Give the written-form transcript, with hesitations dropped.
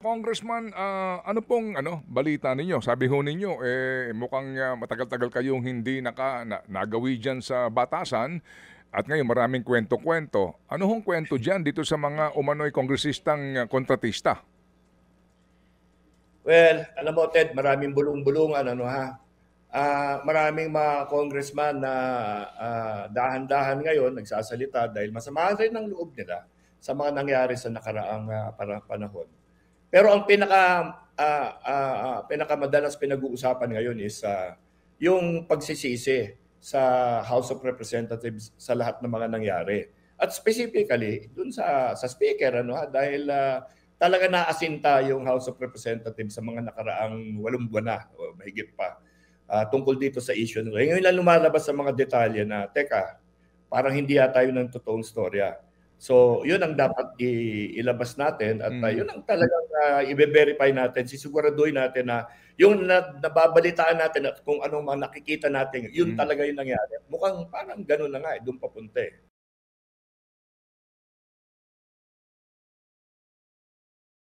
Congressman, ano pong balita ninyo? Sabi ho ninyo, mukhang matagal-tagal kayong hindi nagawi dyan sa batasan at ngayon maraming kwento-kwento. Ano hong kwento dyan dito sa mga umano'y kongresistang kontratista? Well, alam mo Ted, maraming bulong-bulungan maraming mga congressman na dahan-dahan ngayon nagsasalita dahil masama rin ang loob nila sa mga nangyari sa nakaraang panahon. Pero ang pinakamadalas pinag-uusapan ngayon is yung pagsisisi sa House of Representatives sa lahat ng mga nangyari. At specifically dun sa speaker dahil talaga naasinta yung House of Representatives sa mga nakaraang 8 buwan na o mahigit pa tungkol dito sa issue nila. Ngayon lang lumalabas sa mga detalye na, teka, parang hindi yata yun ang totoong storya. So, yun ang dapat ilabas natin at yun ang talagang i-verify natin, sisiguraduhin natin na yung nababalitaan natin at kung anong mga nakikita natin, yun talaga yung nangyari. Mukhang parang ganun na nga, doon papunta eh.